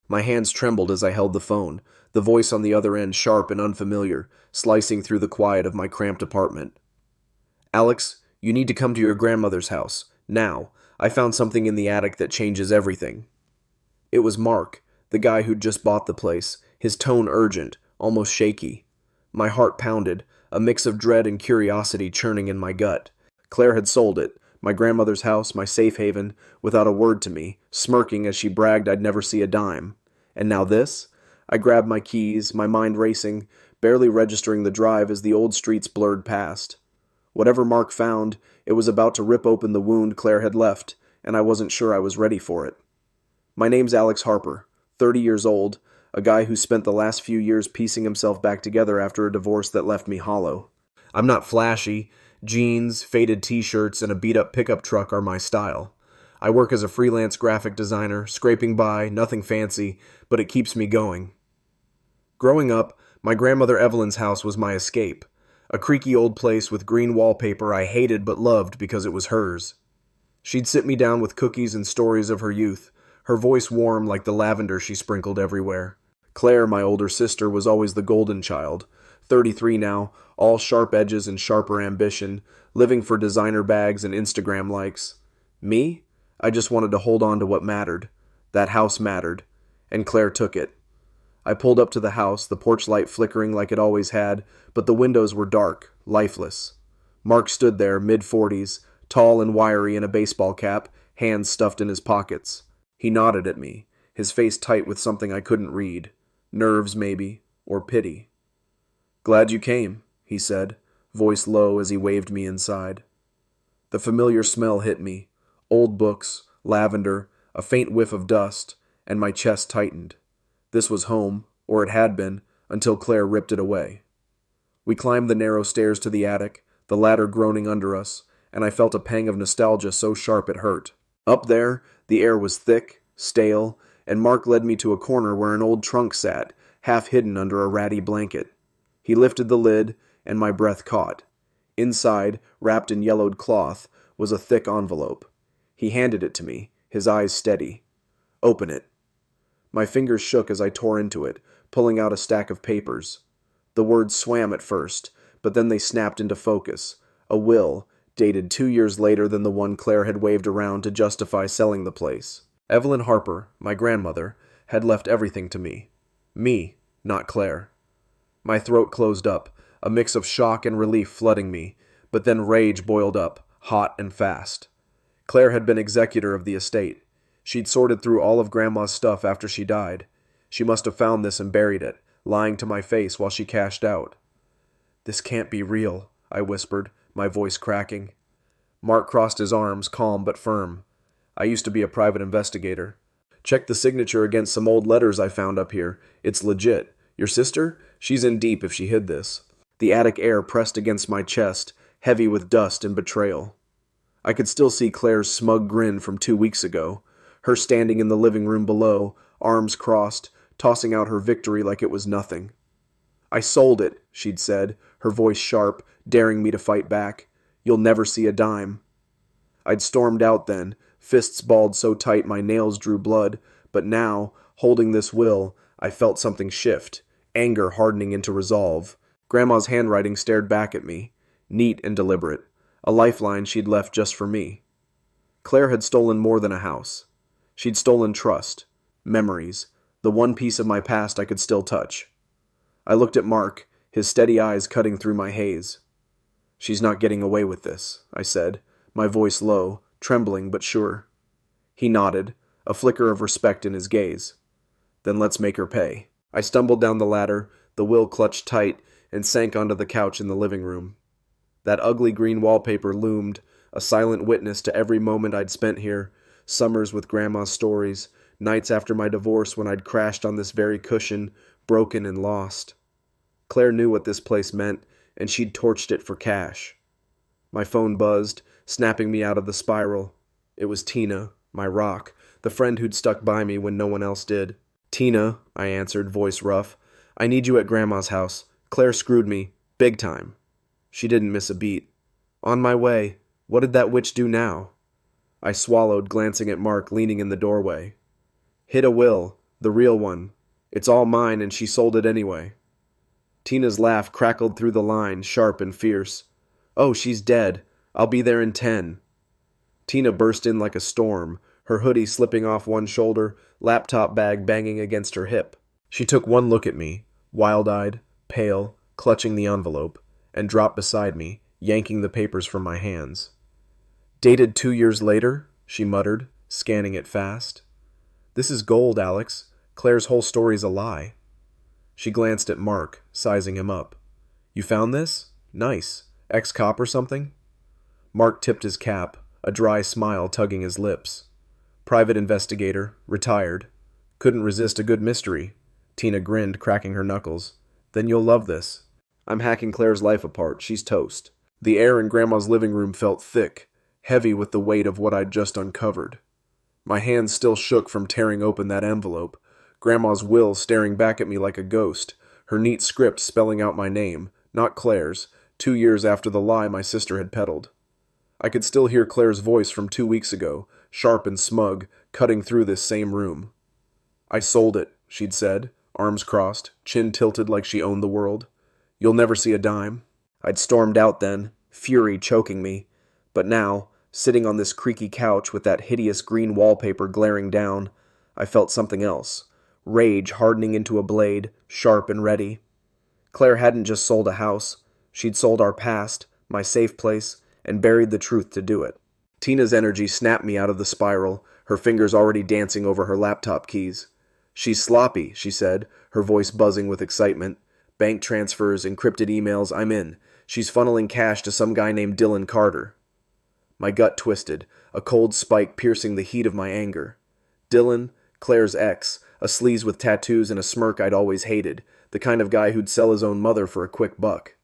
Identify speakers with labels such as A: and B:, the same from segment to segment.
A: My hands trembled as I held the phone, the voice on the other end sharp and unfamiliar, slicing through the quiet of my cramped apartment. Alex, you need to come to your grandmother's house. Now. I found something in the attic that changes everything. It was Mark, the guy who'd just bought the place, his tone urgent, almost shaky. My heart pounded, a mix of dread and curiosity churning in my gut. Claire had sold it, my grandmother's house, my safe haven, without a word to me, smirking as she bragged I'd never see a dime. And now this? I grabbed my keys, my mind racing, barely registering the drive as the old streets blurred past. Whatever Mark found, it was about to rip open the wound Claire had left, and I wasn't sure I was ready for it. My name's Alex Harper, 30 years old, a guy who spent the last few years piecing himself back together after a divorce that left me hollow. I'm not flashy. Jeans, faded t-shirts, and a beat-up pickup truck are my style. I work as a freelance graphic designer, scraping by, nothing fancy, but it keeps me going. Growing up, my grandmother Evelyn's house was my escape. A creaky old place with green wallpaper I hated but loved because it was hers. She'd sit me down with cookies and stories of her youth, her voice warm like the lavender she sprinkled everywhere. Claire, my older sister, was always the golden child, 33 now, all sharp edges and sharper ambition, living for designer bags and Instagram likes. Me? I just wanted to hold on to what mattered. That house mattered, and Claire took it. I pulled up to the house, the porch light flickering like it always had, but the windows were dark, lifeless. Mark stood there, mid-40s, tall and wiry in a baseball cap, hands stuffed in his pockets. He nodded at me, his face tight with something I couldn't read. Nerves, maybe, or pity. "Glad you came," he said, voice low as he waved me inside. The familiar smell hit me. Old books, lavender, a faint whiff of dust, and my chest tightened. This was home, or it had been, until Claire ripped it away. We climbed the narrow stairs to the attic, the ladder groaning under us, and I felt a pang of nostalgia so sharp it hurt. Up there, the air was thick, stale, and Mark led me to a corner where an old trunk sat, half hidden under a ratty blanket. He lifted the lid, and my breath caught. Inside, wrapped in yellowed cloth, was a thick envelope. He handed it to me, his eyes steady. "Open it." My fingers shook as I tore into it, pulling out a stack of papers. The words swam at first, but then they snapped into focus. A will, dated 2 years later than the one Claire had waved around to justify selling the place. Evelyn Harper, my grandmother, had left everything to me. Me, not Claire. My throat closed up, a mix of shock and relief flooding me, but then rage boiled up, hot and fast. Claire had been executor of the estate. She'd sorted through all of Grandma's stuff after she died. She must have found this and buried it, lying to my face while she cashed out. "This can't be real," I whispered, my voice cracking. Mark crossed his arms, calm but firm. "I used to be a private investigator. Check the signature against some old letters I found up here. It's legit. Your sister? She's in deep if she hid this." The attic air pressed against my chest, heavy with dust and betrayal. I could still see Claire's smug grin from 2 weeks ago, her standing in the living room below, arms crossed, tossing out her victory like it was nothing. "I sold it," she'd said, her voice sharp, daring me to fight back. "You'll never see a dime." I'd stormed out then, fists balled so tight my nails drew blood, but now, holding this will, I felt something shift, anger hardening into resolve. Grandma's handwriting stared back at me, neat and deliberate, a lifeline she'd left just for me. Claire had stolen more than a house. She'd stolen trust, memories, the one piece of my past I could still touch. I looked at Mark, his steady eyes cutting through my haze. "She's not getting away with this," I said, my voice low, trembling but sure. He nodded, a flicker of respect in his gaze. "Then let's make her pay." I stumbled down the ladder, the will clutched tight, and sank onto the couch in the living room. That ugly green wallpaper loomed, a silent witness to every moment I'd spent here, summers with Grandma's stories, nights after my divorce when I'd crashed on this very cushion, broken and lost. Claire knew what this place meant, and she'd torched it for cash. My phone buzzed, snapping me out of the spiral. It was Tina, my rock, the friend who'd stuck by me when no one else did. "Tina," I answered, voice rough, "I need you at Grandma's house. Claire screwed me. Big time." She didn't miss a beat. "On my way. What did that witch do now?" I swallowed, glancing at Mark leaning in the doorway. "Hit a will. The real one. It's all mine and she sold it anyway. Tina's laugh crackled through the line, sharp and fierce. Oh, she's dead. I'll be there in 10. Tina burst in like a storm, her hoodie slipping off one shoulder, laptop bag banging against her hip. She took one look at me, wild-eyed, pale, clutching the envelope, and dropped beside me, yanking the papers from my hands. Dated 2 years later, she muttered, scanning it fast. This is gold, Alex. Claire's whole story's a lie. She glanced at Mark, sizing him up. You found this? Nice. Ex-cop or something? Mark tipped his cap, a dry smile tugging his lips. Private investigator, retired. Couldn't resist a good mystery. Tina grinned, cracking her knuckles. Then you'll love this. I'm hacking Claire's life apart. She's toast. The air in Grandma's living room felt thick, heavy with the weight of what I'd just uncovered. My hands still shook from tearing open that envelope, Grandma's will staring back at me like a ghost, her neat script spelling out my name, not Claire's, 2 years after the lie my sister had peddled. I could still hear Claire's voice from 2 weeks ago, sharp and smug, cutting through this same room. I sold it, she'd said, arms crossed, chin tilted like she owned the world. You'll never see a dime. I'd stormed out then, fury choking me. But now, sitting on this creaky couch with that hideous green wallpaper glaring down, I felt something else. Rage hardening into a blade, sharp and ready. Claire hadn't just sold a house. She'd sold our past, my safe place, and buried the truth to do it. Tina's energy snapped me out of the spiral, her fingers already dancing over her laptop keys. She's sloppy, she said, her voice buzzing with excitement. Bank transfers, encrypted emails, I'm in. She's funneling cash to some guy named Dylan Carter. My gut twisted, a cold spike piercing the heat of my anger. Dylan, Claire's ex, a sleaze with tattoos and a smirk I'd always hated, the kind of guy who'd sell his own mother for a quick buck.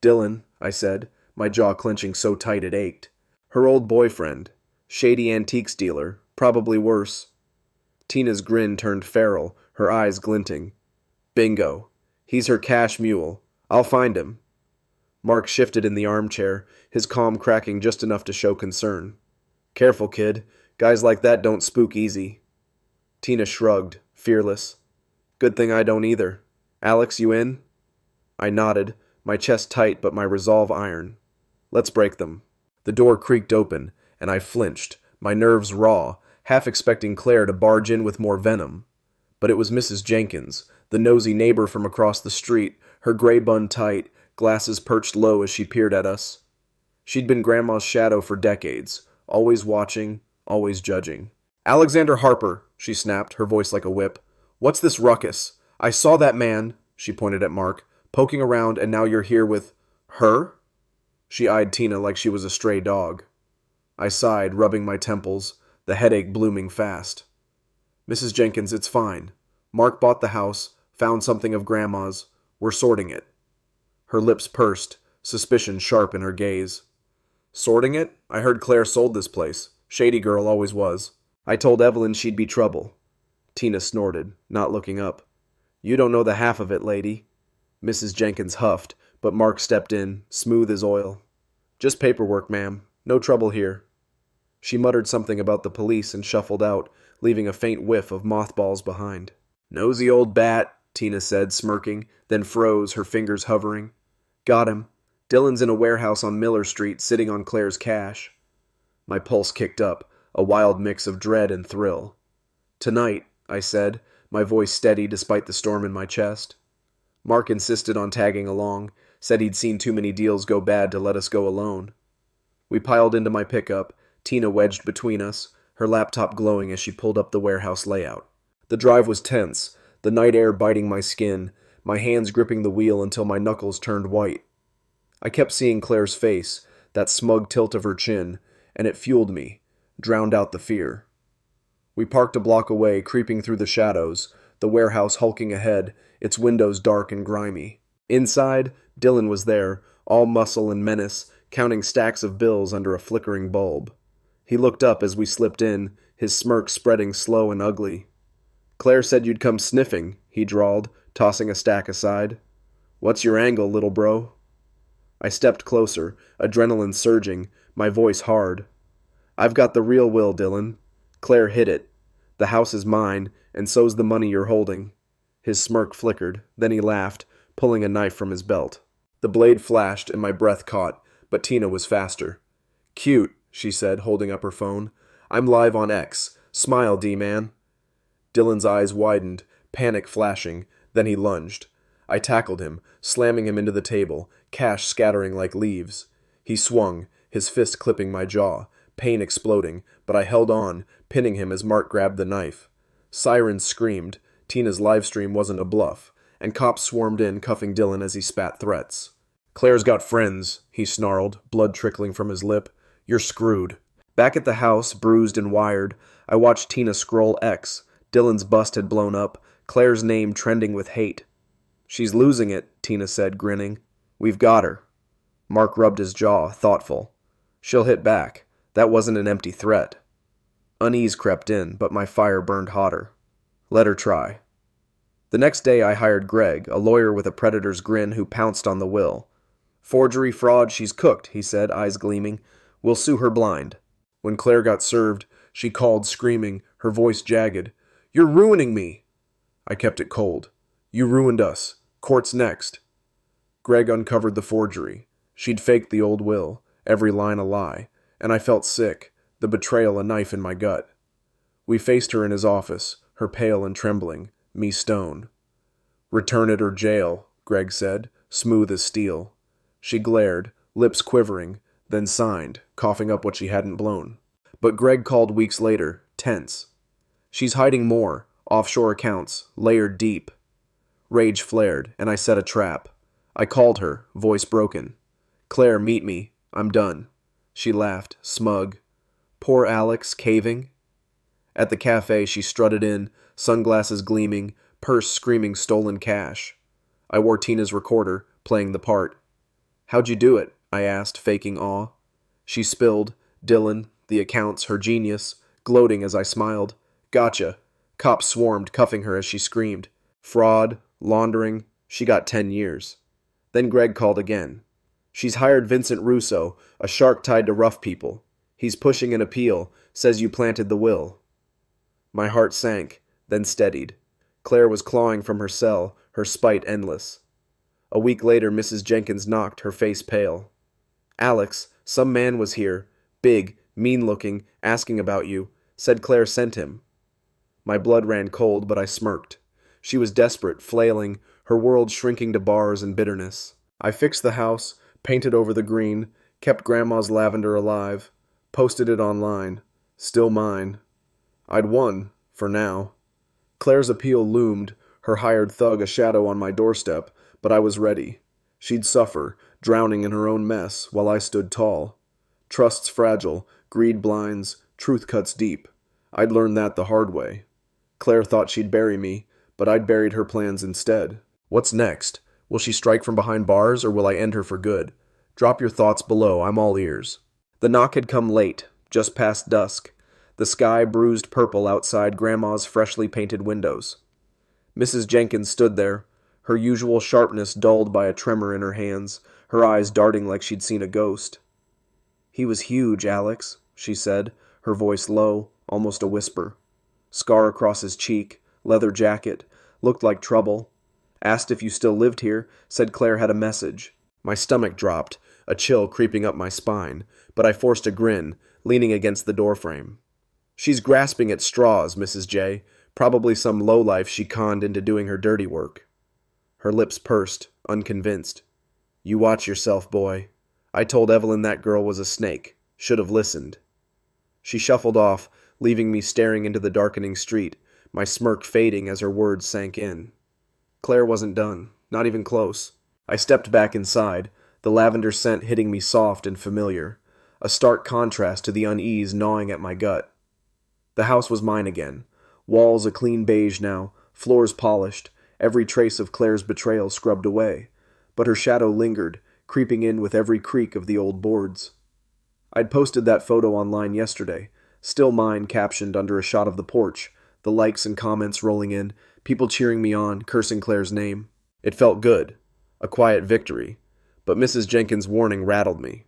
A: Dylan, I said, my jaw clenching so tight it ached. Her old boyfriend. Shady antiques dealer, probably worse. Tina's grin turned feral, her eyes glinting. Bingo. He's her cash mule. I'll find him. Mark shifted in the armchair, his calm cracking just enough to show concern. Careful, kid. Guys like that don't spook easy. Tina shrugged, fearless. Good thing I don't either. Alex, you in? I nodded, my chest tight but my resolve iron. Let's break them. The door creaked open, and I flinched, my nerves raw, half expecting Claire to barge in with more venom. But it was Mrs. Jenkins, the nosy neighbor from across the street, her gray bun tight, glasses perched low as she peered at us. She'd been Grandma's shadow for decades, always watching, always judging. Alexander Harper, she snapped, her voice like a whip. What's this ruckus? I saw that man, she pointed at Mark, poking around, and now you're here with her? She eyed Tina like she was a stray dog. I sighed, rubbing my temples, the headache blooming fast. Mrs. Jenkins, it's fine. Mark bought the house, found something of Grandma's. We're sorting it. Her lips pursed, suspicion sharp in her gaze. Sorting it? I heard Claire sold this place. Shady girl always was. I told Evelyn she'd be trouble. Tina snorted, not looking up. You don't know the half of it, lady. Mrs. Jenkins huffed, but Mark stepped in, smooth as oil. Just paperwork, ma'am. No trouble here. She muttered something about the police and shuffled out, leaving a faint whiff of mothballs behind. Nosy old bat, Tina said, smirking, then froze, her fingers hovering. Got him. Dylan's in a warehouse on Miller Street, sitting on Claire's cash. My pulse kicked up, a wild mix of dread and thrill. Tonight, I said, my voice steady despite the storm in my chest. Mark insisted on tagging along, said he'd seen too many deals go bad to let us go alone. We piled into my pickup, Tina wedged between us, her laptop glowing as she pulled up the warehouse layout. The drive was tense, the night air biting my skin, my hands gripping the wheel until my knuckles turned white. I kept seeing Claire's face, that smug tilt of her chin, and it fueled me, drowned out the fear. We parked a block away, creeping through the shadows, the warehouse hulking ahead, its windows dark and grimy. Inside, Dylan was there, all muscle and menace, counting stacks of bills under a flickering bulb. He looked up as we slipped in, his smirk spreading slow and ugly. Claire said you'd come sniffing, he drawled, tossing a stack aside. What's your angle, little bro? I stepped closer, adrenaline surging, my voice hard. I've got the real will, Dylan. Claire hit it. The house is mine, And so's the money you're holding." His smirk flickered, then he laughed, pulling a knife from his belt. The blade flashed and my breath caught, but Tina was faster. "Cute," she said, holding up her phone. "I'm live on X. Smile, D-man." Dylan's eyes widened, panic flashing, then he lunged. I tackled him, slamming him into the table, cash scattering like leaves. He swung, his fist clipping my jaw, pain exploding, but I held on, pinning him as Mark grabbed the knife. Sirens screamed. Tina's livestream wasn't a bluff, and cops swarmed in, cuffing Dylan as he spat threats. "Claire's got friends," he snarled, blood trickling from his lip. "You're screwed." Back at the house, bruised and wired, I watched Tina scroll X. Dylan's bust had blown up, Claire's name trending with hate. "She's losing it," Tina said, grinning. "We've got her." Mark rubbed his jaw, thoughtful. "She'll hit back. That wasn't an empty threat." Unease crept in, but my fire burned hotter. "Let her try." The next day I hired Greg, a lawyer with a predator's grin who pounced on the will. "Forgery, fraud, she's cooked," he said, eyes gleaming. "We'll sue her blind." When Claire got served, she called, screaming, her voice jagged. "You're ruining me!" I kept it cold. "You ruined us. Court's next." Greg uncovered the forgery. She'd faked the old will, every line a lie, and I felt sick, the betrayal a knife in my gut. We faced her in his office, her pale and trembling, me stone. "Return it or jail," Greg said, smooth as steel. She glared, lips quivering, then signed, coughing up what she hadn't blown. But Greg called weeks later, tense. "She's hiding more, offshore accounts, layered deep." Rage flared, and I set a trap. I called her, voice broken. "Claire, meet me. I'm done." She laughed, smug. Poor Alex, caving. At the cafe, she strutted in, sunglasses gleaming, purse screaming stolen cash. I wore Tina's recorder, playing the part. "How'd you do it?" I asked, faking awe. She spilled, Dylan, the accounts, her genius, gloating as I smiled. "Gotcha." Cops swarmed, cuffing her as she screamed. Fraud, laundering, she got 10 years. Then Greg called again. "She's hired Vincent Russo, a shark tied to rough people. He's pushing an appeal, says you planted the will." My heart sank, then steadied. Claire was clawing from her cell, her spite endless. A week later, Mrs. Jenkins knocked, her face pale. "Alex, some man was here, big, mean-looking, asking about you. Said Claire sent him." My blood ran cold, but I smirked. She was desperate, flailing, her world shrinking to bars and bitterness. I fixed the house, painted over the green, kept Grandma's lavender alive, posted it online. Still mine. I'd won, for now. Claire's appeal loomed, her hired thug a shadow on my doorstep, but I was ready. She'd suffer, drowning in her own mess, while I stood tall. Trust's fragile, greed blinds, truth cuts deep. I'd learned that the hard way. Claire thought she'd bury me, but I'd buried her plans instead. What's next? Will she strike from behind bars, or will I end her for good? Drop your thoughts below, I'm all ears. The knock had come late, just past dusk. The sky bruised purple outside Grandma's freshly painted windows. Mrs. Jenkins stood there, her usual sharpness dulled by a tremor in her hands, her eyes darting like she'd seen a ghost. "He was huge, Alex," she said, her voice low, almost a whisper. Scar across his cheek, leather jacket, looked like trouble. Asked if you still lived here, said Claire had a message. My stomach dropped, a chill creeping up my spine, but I forced a grin, leaning against the doorframe. "She's grasping at straws, Mrs. J. Probably some lowlife she conned into doing her dirty work." Her lips pursed, unconvinced. "You watch yourself, boy. I told Evelyn that girl was a snake. Should have listened." She shuffled off, leaving me staring into the darkening street, my smirk fading as her words sank in. Claire wasn't done, not even close. I stepped back inside, the lavender scent hitting me soft and familiar, a stark contrast to the unease gnawing at my gut. The house was mine again, walls a clean beige now, floors polished, every trace of Claire's betrayal scrubbed away, but her shadow lingered, creeping in with every creak of the old boards. I'd posted that photo online yesterday, still mine captioned under a shot of the porch, the likes and comments rolling in, people cheering me on, cursing Claire's name. It felt good, a quiet victory, but Mrs. Jenkins' warning rattled me.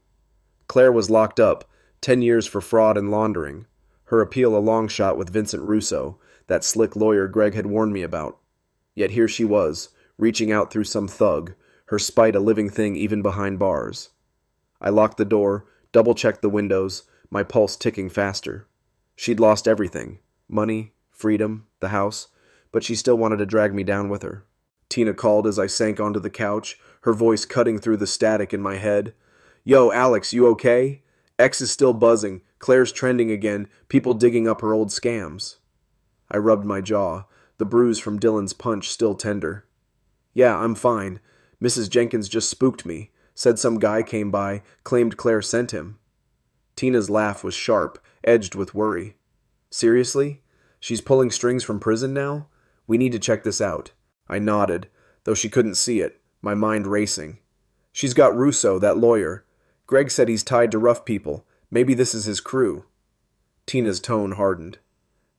A: Claire was locked up, 10 years for fraud and laundering, her appeal a long shot with Vincent Russo, that slick lawyer Greg had warned me about. Yet here she was, reaching out through some thug, her spite a living thing even behind bars. I locked the door, double-checked the windows, my pulse ticking faster. She'd lost everything: money, freedom, the house, but she still wanted to drag me down with her. Tina called as I sank onto the couch, her voice cutting through the static in my head. "Yo, Alex, you okay? X is still buzzing. Claire's trending again, people digging up her old scams." I rubbed my jaw, the bruise from Dylan's punch still tender. "Yeah, I'm fine. Mrs. Jenkins just spooked me. Said some guy came by, claimed Claire sent him." Tina's laugh was sharp, edged with worry. "Seriously? She's pulling strings from prison now? We need to check this out." I nodded, though she couldn't see it, my mind racing. "She's got Russo, that lawyer. Greg said he's tied to rough people. Maybe this is his crew." Tina's tone hardened.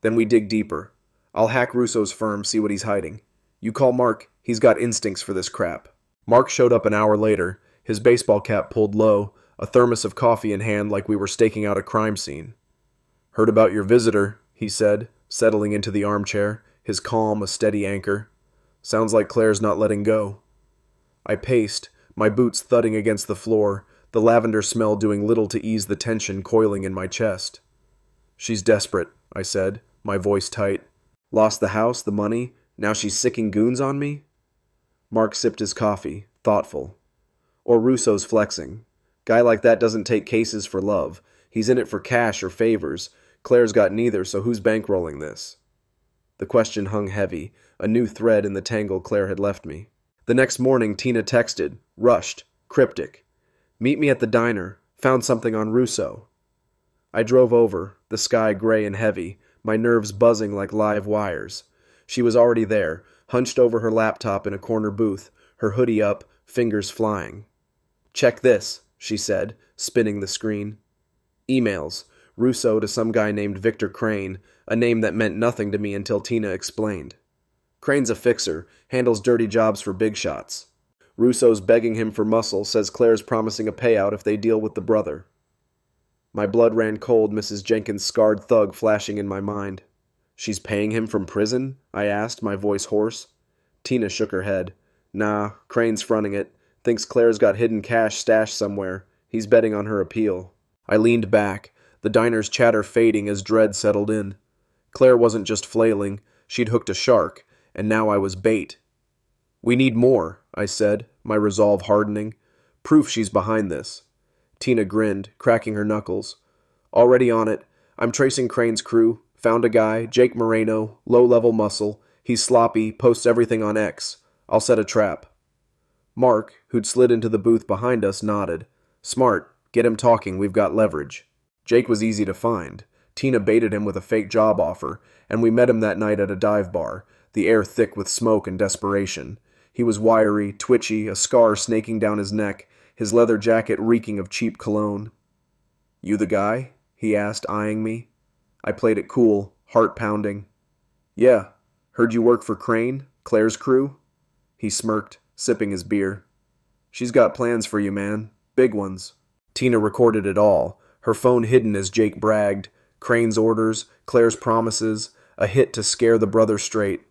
A: "Then we dig deeper. I'll hack Russo's firm, see what he's hiding. You call Mark, he's got instincts for this crap." Mark showed up an hour later, his baseball cap pulled low, a thermos of coffee in hand like we were staking out a crime scene. "Heard about your visitor," he said, settling into the armchair, his calm a steady anchor. "Sounds like Claire's not letting go." I paced, my boots thudding against the floor, the lavender smell doing little to ease the tension coiling in my chest. "She's desperate," I said, my voice tight. "Lost the house, the money, now she's sicking goons on me?" Mark sipped his coffee, thoughtful. "Or Russo's flexing. Guy like that doesn't take cases for love. He's in it for cash or favors. Claire's got neither, so who's bankrolling this?" The question hung heavy, a new thread in the tangle Claire had left me. The next morning, Tina texted, rushed, cryptic. "Meet me at the diner. Found something on Russo." I drove over, the sky gray and heavy, my nerves buzzing like live wires. She was already there, hunched over her laptop in a corner booth, her hoodie up, fingers flying. "Check this," she said, spinning the screen. Emails. Russo to some guy named Victor Crane, a name that meant nothing to me until Tina explained. "Crane's a fixer, handles dirty jobs for big shots. Russo's begging him for muscle, says Claire's promising a payout if they deal with the brother." My blood ran cold, Mrs. Jenkins' scarred thug flashing in my mind. "She's paying him from prison?" I asked, my voice hoarse. Tina shook her head. "Nah, Crane's fronting it. Thinks Claire's got hidden cash stashed somewhere. He's betting on her appeal." I leaned back, the diner's chatter fading as dread settled in. Claire wasn't just flailing, she'd hooked a shark, and now I was bait. "We need more," I said, my resolve hardening. "Proof she's behind this." Tina grinned, cracking her knuckles. "Already on it. I'm tracing Crane's crew. Found a guy, Jake Moreno, low-level muscle. He's sloppy, posts everything on X. I'll set a trap." Mark, who'd slid into the booth behind us, nodded. "Smart. Get him talking, we've got leverage." Jake was easy to find. Tina baited him with a fake job offer, and we met him that night at a dive bar, the air thick with smoke and desperation. He was wiry, twitchy, a scar snaking down his neck, his leather jacket reeking of cheap cologne. "You the guy?" he asked, eyeing me. I played it cool, heart pounding. "Yeah. Heard you work for Crane, Claire's crew?" He smirked, sipping his beer. "She's got plans for you, man. Big ones." Tina recorded it all, her phone hidden as Jake bragged. Crane's orders, Claire's promises, a hit to scare the brother straight.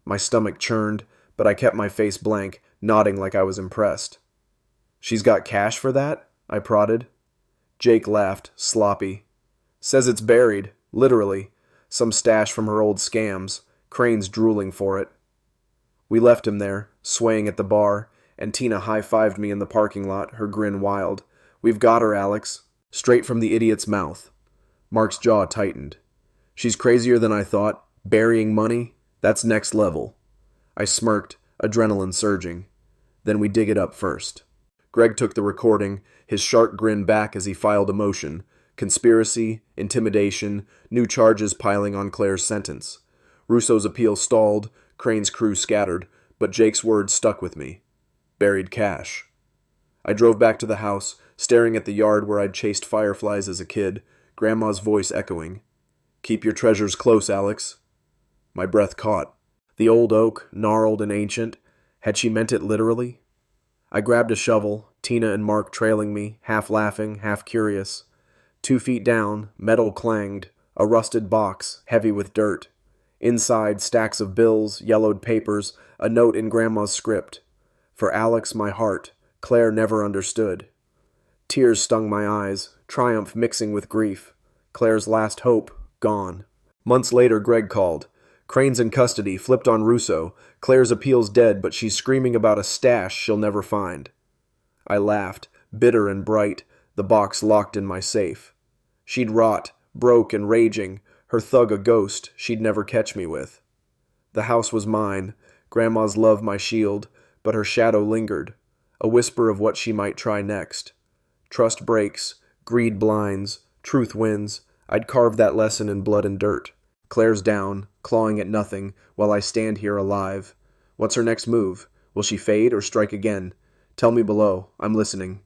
A: My stomach churned, but I kept my face blank, nodding like I was impressed. "She's got cash for that?" I prodded. Jake laughed, sloppy. "Says it's buried, literally. Some stash from her old scams. Crane's drooling for it." We left him there, swaying at the bar, and Tina high-fived me in the parking lot, her grin wild. "We've got her, Alex." Straight from the idiot's mouth. Mark's jaw tightened. "She's crazier than I thought. Burying money? That's next level." I smirked, adrenaline surging. "Then we dig it up first." Greg took the recording, his sharp grin back as he filed a motion. Conspiracy, intimidation, new charges piling on Claire's sentence. Russo's appeal stalled, Crane's crew scattered, but Jake's words stuck with me. Buried cash. I drove back to the house, staring at the yard where I'd chased fireflies as a kid, Grandma's voice echoing. "Keep your treasures close, Alex." My breath caught. The old oak, gnarled and ancient. Had she meant it literally? I grabbed a shovel, Tina and Mark trailing me, half laughing, half curious. 2 feet down, metal clanged, a rusted box, heavy with dirt. Inside, stacks of bills, yellowed papers, a note in Grandma's script. For Alex, my heart, Claire never understood. Tears stung my eyes, triumph mixing with grief. Claire's last hope, gone. Months later, Greg called. Crane's in custody, flipped on Russo. Claire's appeal's dead, but she's screaming about a stash she'll never find. I laughed, bitter and bright, the box locked in my safe. She'd rot, broke and raging, her thug a ghost she'd never catch me with. The house was mine, Grandma's love my shield, but her shadow lingered, a whisper of what she might try next. Trust breaks, greed blinds, truth wins. I'd carve that lesson in blood and dirt. Claire's down, clawing at nothing, while I stand here alive. What's her next move? Will she fade or strike again? Tell me below. I'm listening.